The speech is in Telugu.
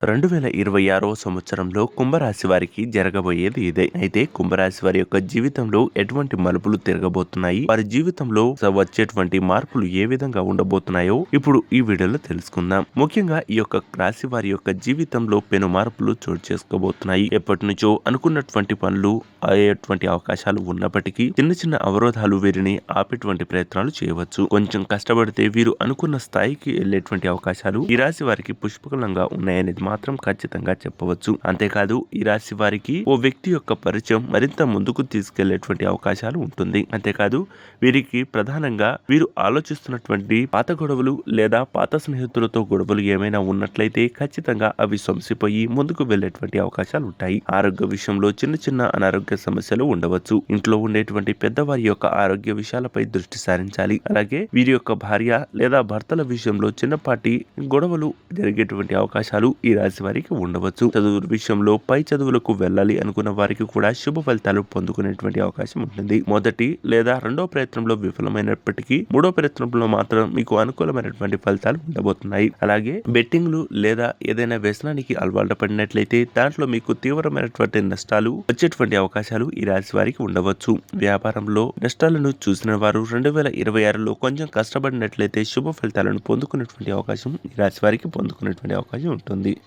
2026 సంవత్సరంలో కుంభరాశి వారికి జరగబోయేది ఇదే. అయితే కుంభరాశి వారి యొక్క జీవితంలో ఎటువంటి మలుపులు తిరగబోతున్నాయి, వారి జీవితంలో వచ్చేటువంటి మార్పులు ఏ విధంగా ఉండబోతున్నాయో ఇప్పుడు ఈ వీడియోలో తెలుసుకుందాం. ముఖ్యంగా ఈ యొక్క రాశి వారి యొక్క జీవితంలో పెను మార్పులు చోటు చేసుకోబోతున్నాయి. ఎప్పటి నుంచో అనుకున్నటువంటి పనులు అయ్యేటువంటి అవకాశాలు ఉన్నప్పటికీ చిన్న చిన్న అవరోధాలు వీరిని ఆపేటువంటి ప్రయత్నాలు చేయవచ్చు. కొంచెం కష్టపడితే వీరు అనుకున్న స్థాయికి వెళ్లేటువంటి అవకాశాలు ఈ రాశి వారికి పుష్పకలంగా ఉన్నాయనేది మాత్రం ఖచ్చితంగా చెప్పవచ్చు. అంతేకాదు ఈ రాశి వారికి ఓ వ్యక్తి యొక్క పరిచయం మరింత ముందుకు తీసుకెళ్లేటువంటి అవకాశాలు ఉంటుంది. అంతేకాదు వీరికి ప్రధానంగా వీరు ఆలోచిస్తున్నటువంటి పాత గొడవలు లేదా పాత స్నేహితులతో గొడవలు ఏమైనా ఉన్నట్లయితే ఖచ్చితంగా అవి సొంసిపోయి ముందుకు వెళ్లేటువంటి అవకాశాలు ఉంటాయి. ఆరోగ్య విషయంలో చిన్న చిన్న అనారోగ్య సమస్యలు ఉండవచ్చు. ఇంట్లో ఉండేటువంటి పెద్దవారి యొక్క ఆరోగ్య విషయాలపై దృష్టి సారించాలి. అలాగే వీరి యొక్క భార్య లేదా భర్తల విషయంలో చిన్నపాటి గొడవలు జరిగేటువంటి అవకాశాలు ఈ రాశి వారికి ఉండవచ్చు. చదువుల విషయంలో పై చదువులకు వెళ్ళాలి అనుకున్న వారికి కూడా శుభ ఫలితాలు పొందుకునేటువంటి అవకాశం ఉంటుంది. మొదటి లేదా రెండో ప్రయత్నంలో విఫలమైనప్పటికీ మూడో ప్రయత్నంలో మాత్రం మీకు అనుకూలమైనటువంటి ఫలితాలు ఉండబోతున్నాయి. అలాగే బెట్టింగ్లు లేదా ఏదైనా వ్యసనానికి అలవాటు పడినట్లయితే దాంట్లో మీకు తీవ్రమైనటువంటి నష్టాలు వచ్చేటువంటి అవకాశాలు ఈ రాశి వారికి ఉండవచ్చు. వ్యాపారంలో నష్టాలను చూసిన వారు 2026లో కొంచెం కష్టపడినట్లయితే శుభ ఫలితాలను పొందుకునేటువంటి అవకాశం ఈ రాశి వారికి పొందుకునేటువంటి అవకాశం ఉంటుంది.